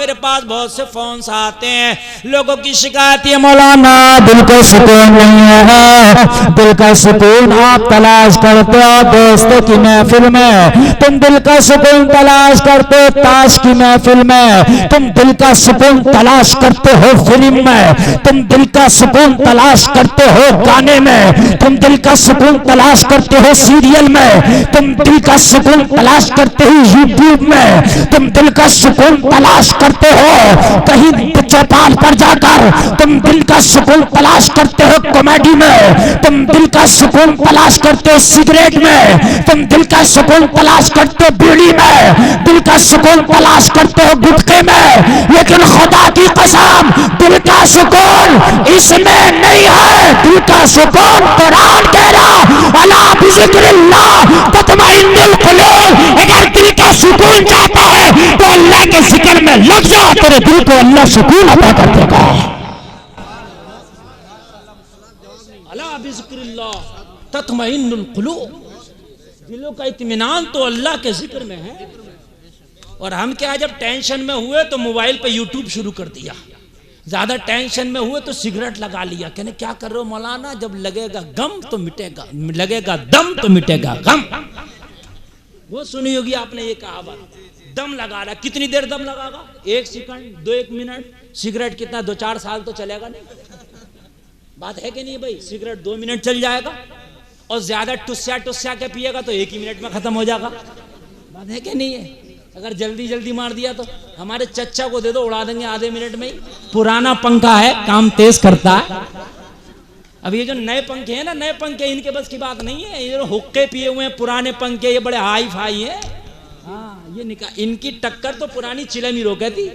मेरे पास बहुत से फोन आते हैं, लोगों की शिकायत है मौलाना दिल को सुकून नहीं है। दिल का सुकून आप तलाश करते हो दोस्तों की महफिल में, तुम दिल का सुकून तलाश करते हो ताश की महफिल में, तुम दिल का सुकून तलाश करते हो फिल्म में, तुम दिल का सुकून तलाश करते हो गाने में, तुम दिल का सुकून तलाश करते हो सीरियल में, तुम दिल का सुकून तलाश करते हो यूट्यूब में, तुम दिल का सुकून तलाश करते हो कहीं चौपाल पर जाकर, तुम दिल का सुकून तलाश करते हो कॉमेडी में, तुम दिल का सुकून तलाश करते हो सिगरेट में, तुम दिल का सुकून तलाश करते हो बीड़ी में, दिल का सुकून तलाश करते हो गुटखे में, लेकिन खुदा की कसम दिल का सुकून इसमें नहीं है। दिल का सुकून कुरान कह रहा अला बिज़िक्रिल्लाह तत्मइन्नुल कुलूब। अगर दिल का सुकून चाहता है तो अल्लाह के जिक्र में लग जा, तेरे दिल को अल्लाह सुकून अता कर देगा। अला बिज़िक्रिल्लाह तत्मइन्नुल कुलूब। दिलों का इत्मीनान तो अल्लाह के जिक्र में है। और हम क्या, जब टेंशन में हुए तो मोबाइल पे यूट्यूब शुरू कर दिया, ज्यादा टेंशन में हुए तो सिगरेट लगा लिया। कहने क्या कर रहे हो मौलाना, जब लगेगा गम तो मिटेगा, लगेगा दम तो मिटेगा गम। वो सुनी होगी आपने ये कहावत, दम लगा रहा। कितनी देर दम लगागा? 1 सेकंड, 2 मिनट। सिगरेट कितना 2-4 साल तो चलेगा नहीं। बात है कि नहीं भाई? सिगरेट 2 मिनट चल जाएगा और ज्यादा टुस्या के पिएगा तो 1 ही मिनट में खत्म हो जाएगा। बात है कि नहीं है? अगर जल्दी जल्दी मार दिया तो हमारे चच्चा को दे दो, उड़ा देंगे आधे मिनट में ही। पुराना पंखा है, काम तेज करता है। अब ये जो नए पंखे हैं ना, नए पंखे इनके बस की बात नहीं है। ये जो हुक्के पिए हुए हैं पुराने पंखे, ये बड़े हाई फाई है। हाँ, ये इनकी टक्कर तो पुरानी चिलम ही रोके थी,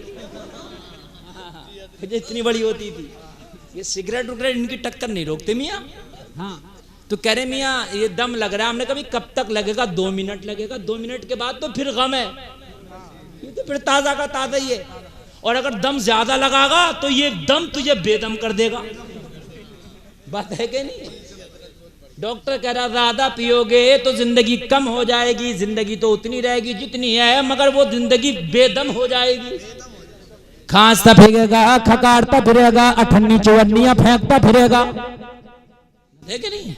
इतनी बड़ी होती थी। ये सिगरेट उगरेट इनकी टक्कर नहीं रोकते मियाँ। हाँ, तो कह रहे मियाँ ये दम लग रहा है। हमने कभी कब तक लगेगा? 2 मिनट लगेगा। 2 मिनट के बाद तो फिर गम है, ये तो फिर ताजा का ताजा ही है। और अगर दम ज्यादा लगागा तो ये दम तुझे बेदम कर देगा। बात है कि नहीं? डॉक्टर कह रहा ज्यादा पियोगे तो जिंदगी कम हो जाएगी, जिंदगी तो उतनी रहेगी जितनी है, मगर वो जिंदगी बेदम हो जाएगी। खांसता फिरेगा, खकारता फिरेगा, अठन्नी चौन्नियां फेंकता फिरेगा, है कि नहीं?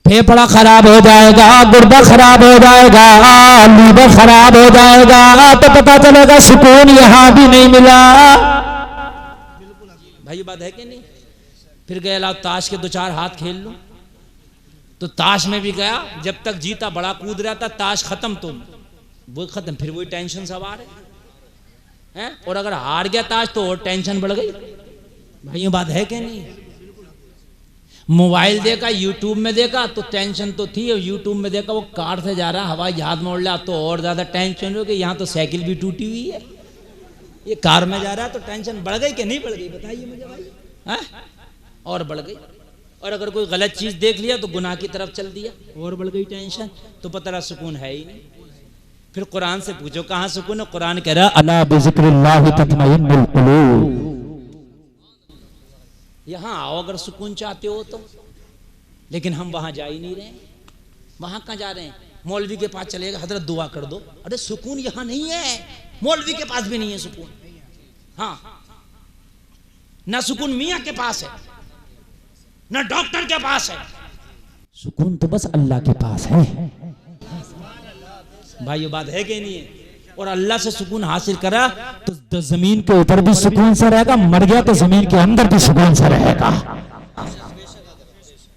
फेफड़ा खराब हो जाएगा, गुर्दा खराब हो जाएगा, लीवर खराब हो जाएगा, तो पता चलेगा सुकून यहां भी नहीं मिला। भाई बात है कि नहीं? फिर गया लाओ ताश के 2-4 हाथ खेल लो, तो ताश में भी गया, जब तक जीता बड़ा कूद रहा था, ताश खत्म तो वो खत्म, फिर वही टेंशन सवार है। और अगर हार गया ताश तो और टेंशन बढ़ गई। भाई बात है कि नहीं? मोबाइल देखा, यूट्यूब में देखा तो टेंशन तो थी, और यूट्यूब में देखा वो कार से जा रहा, हवाई जहाज में उड़ रहा तो और ज्यादा टेंशन हो गई। यहाँ तो साइकिल भी टूटी हुई है, ये कार में जा रहा है तो टेंशन बढ़ गई कि नहीं बढ़ गई? बताइए मुझे भाई। है और बढ़ गई। और अगर कोई गलत चीज देख लिया तो गुनाह की तरफ चल दिया, और बढ़ गई टेंशन। तो पता रहा सुकून है ही नहीं। फिर कुरान से पूछो कहाँ सुकून है? कुरान कह रहा अला बिज़िक्रिल्लाह तत्मइन्नुल कुलूब। यहाँ आओ अगर सुकून चाहते हो तो। लेकिन हम वहां जा ही नहीं रहे। वहां कहाँ जा रहे हैं? मौलवी के पास चलेगा, हजरत दुआ कर दो। अरे सुकून यहाँ नहीं है, मौलवी के पास भी नहीं है सुकून। हाँ, ना सुकून मियाँ के पास है, ना डॉक्टर के पास है। सुकून तो बस अल्लाह के पास है। भाई ये बात है कि नहीं है? और अल्लाह से सुकून हासिल करा तो जमीन के ऊपर भी सुकून से रहेगा, मर गया तो जमीन के अंदर भी सुकून से रहेगा।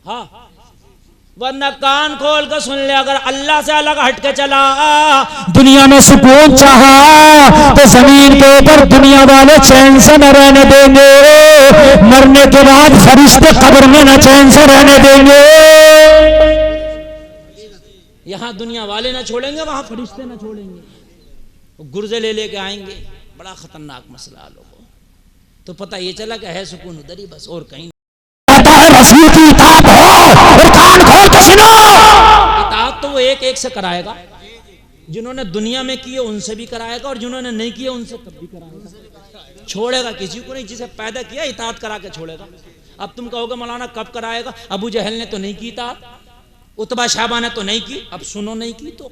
हाँ, वरना कान खोल कर सुन ले, अगर अल्लाह से अलग हट के चला, दुनिया में सुकून चाहा तो जमीन के ऊपर दुनिया वाले चैन से न रहने देंगे, मरने के बाद फरिश्ते कब्र में न चैन से रहने देंगे। यहाँ दुनिया वाले न छोड़ेंगे, वहां फरिश्ते न छोड़ेंगे, गुर्जे ले लेके आएंगे। बड़ा खतरनाक मसला लोगों। तो पता ये चला कि है सुकून उधर ही बस, और कहीं रसूल की इताअत हो और कान खोल के सुनो। इताअत तो वो एक से कराएगा, जिन्होंने दुनिया में किए उनसे भी कराएगा, और जिन्होंने नहीं किए उनसे तब भी कराएगा। छोड़ेगा किसी को नहीं, जिसे पैदा किया इताअत करा के छोड़ेगा। अब तुम कहोगे मौलाना कब कराएगा? अबू जहल ने तो नहीं की इताअत, उतबा शाहबा ने तो नहीं की, अब सुनो नहीं की तो।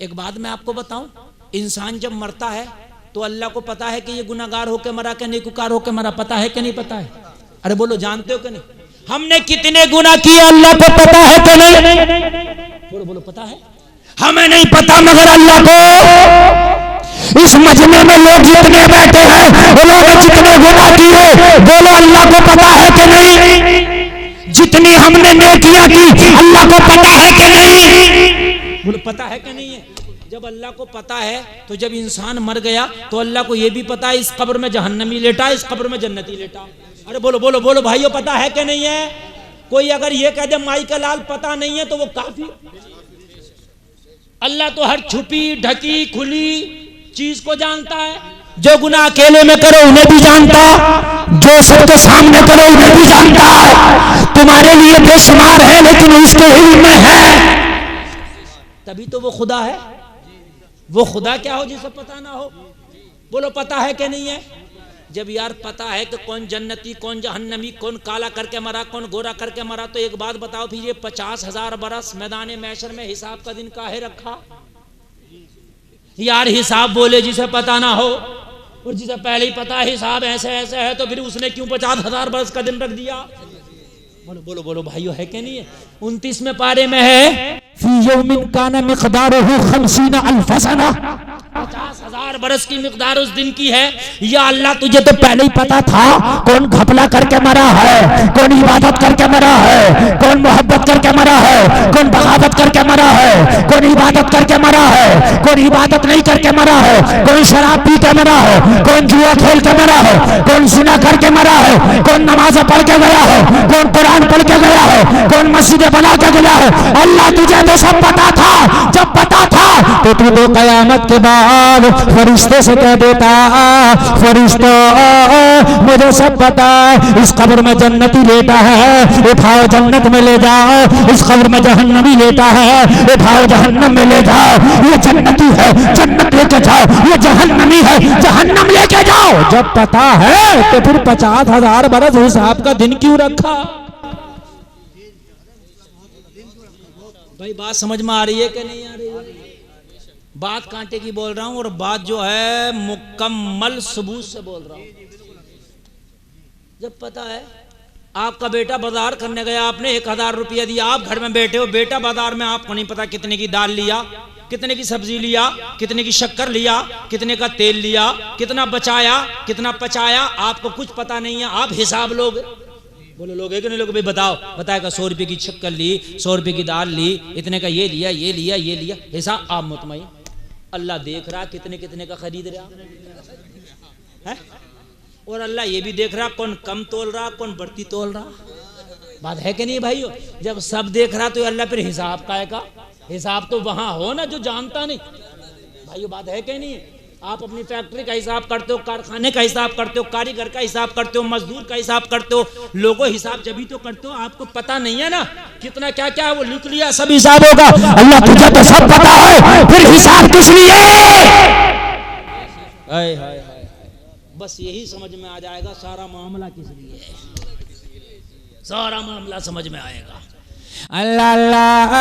एक बात मैं आपको बताऊं, इंसान जब मरता है तो अल्लाह को पता है कि ये गुनाहगार होके मरा कि नेकूकार होके मरा? पता है कि नहीं पता है? अरे बोलो, जानते हो कि नहीं? हमने कितने गुनाह किए अल्लाह को पता है कि नहीं? बोलो बोलो, पता है? हमें नहीं पता, मगर अल्लाह को। इस मजमे में लोग जितने बैठे हैं, उन्होंने जितने गुनाह किए, बोलो अल्लाह को पता है कि नहीं? जितनी हमने नेकियां की, अल्लाह को पता है कि नहीं? बोलो, पता है कि नहीं है? जब अल्लाह को पता है तो जब इंसान मर गया तो अल्लाह को यह भी पता है इस कब्र में जहन्नमी लेटा, इस कब्र में जन्नती लेटा। अरे बोलो बोलो बोलो भाइयों, पता है कि नहीं है? कोई अगर ये कह दे माई का लाल पता नहीं है तो वो काफी। अल्लाह तो हर छुपी ढकी खुली चीज को जानता है। जो गुनाह अकेले में करो उन्हें भी जानता, जो सबके सामने करो उन्हें भी जानता। तुम्हारे लिए बेशुमार है लेकिन उसके इल्म में है, तभी तो वो खुदा है। वो खुदा क्या हो जिसे पता ना हो? बोलो, पता है कि नहीं है? जब यार पता है कि कौन जन्नती कौन जहन्नमी, कौन काला करके मरा कौन गोरा करके मरा, तो एक बात बताओ फिर, ये 50,000 बरस मैदान महशर में हिसाब का दिन काहे रखा? यार हिसाब बोले जिसे पता ना हो, और जिसे पहले ही पता है हिसाब ऐसे ऐसे है, तो फिर उसने क्यों 50,000 बरस का दिन रख दिया? बोलो बोलो बोलो भाइयों, है कि नहीं है? 29वें पारे में है, फी यौमिन काना मिक़दारुहु 50,000 सना, 50,000 बरस की मिक़दार उस दिन की है। या अल्लाह, तुझे तो पहले ही पता था कौन घपला करके मरा है, कौन इबादत करके मरा है, कौन मोहब्बत करके मरा है, कौन बगावत करके मरा है, कौन इबादत करके मरा है, कौन इबादत नहीं करके मरा है, कौन शराब पी के मरा है, कौन जुआ खेल के मरा है, कौन ज़िना करके मरा है, कौन नमाज़ पढ़ के गया है, कौन कुरान पढ़ के गया है, कौन मस्जिद बना के गया है। अल्लाह तुझे तो सब पता था। जब पता था तो तू तो क़यामत के बाद फरिश्ते से कह देता, फरिश्तों मुझे सब पता है, इस कब्र में जन्नती लेटा है, उठाओ जन्नत में ले जाओ, इस कब्र में जहन्नमी लेटा है, उठाओ जहन्नम में ले जाओ, ये जन्नती है जन्नत लेके जाओ, ये जहन्नमी है जहन्नम लेके जाओ। जब पता है तो फिर 50,000 बरस हिसाब का दिन क्यों रखा? भाई बात समझ में आ रही है कि नहीं आ रही है? बात कांटे की बोल रहा हूं और बात जो है मुकम्मल सबूत से बोल रहा हूं। जब पता है आपका बेटा बाजार करने गया, आपने 1,000 रुपया दिया, आप घर में बैठे हो, बेटा बाजार में आपको नहीं पता कितने की दाल लिया, कितने की सब्जी लिया, कितने की शक्कर लिया, कितने का तेल लिया, कितना बचाया कितना पचाया, आपको कुछ पता नहीं है। आप हिसाब लोग, बोलो लोग है कि नहीं लोग? भाई बताओ, बताएगा 100 रुपये की शक्कर ली, 100 रुपये की दाल ली, इतने का ये लिया ये लिया ये लिया, हिसाब आप मुतमईन। अल्लाह देख रहा कितने कितने का खरीद रहा है, और अल्लाह ये भी देख रहा कौन कम तोल रहा कौन बढ़ती तोल रहा। बात है कि नहीं भाइयों? जब सब देख रहा तो अल्लाह फिर हिसाब का है का? हिसाब तो वहां हो ना जो जानता नहीं। भाइयों बात है कि नहीं? आप अपनी फैक्ट्री का हिसाब करते हो, कारखाने का हिसाब करते हो, कारीगर का हिसाब करते हो, मजदूर का हिसाब करते हो, लोगों हिसाब जब भी तो करते हो। आपको पता नहीं है ना कितना क्या क्या है, वो लिख लिया सब हिसाब होगा। अल्लाह तुझे तो सब पता है, फिर हिसाब किस लिए? हाय हाय हाय, बस यही समझ में आ जाएगा सारा मामला किस लिए है, सारा मामला समझ में आएगा। अल्लाह अल्लाह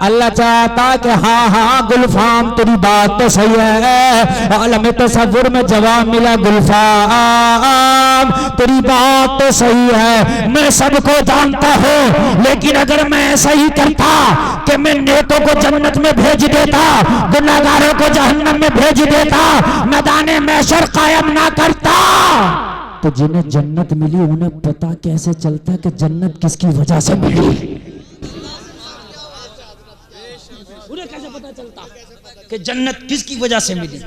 अल्लाह चाहता कि हाँ हाँ गुलफाम तेरी बात तो सही है, आलम तसव्वुर में जवाब मिला गुलफाम तेरी बात तो सही है, मैं सबको जानता हूँ, लेकिन अगर मैं ऐसा ही करता कि मैं नेकों को जन्नत में भेज देता, गुनाहगारों को जहन्नम में भेज देता, मैदान महशर कायम ना करता, तो जिन्हें जन्नत मिली उन्हें पता कैसे चलता कि जन्नत किसकी वजह से मिली? उन्हें कैसे पता चलता कि जन्नत किसकी वजह से मिली?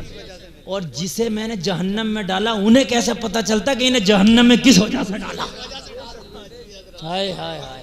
और जिसे मैंने जहन्नम में डाला उन्हें कैसे पता चलता कि इन्हें जहन्नम में किस वजह से डाला? हाय हाय हाय,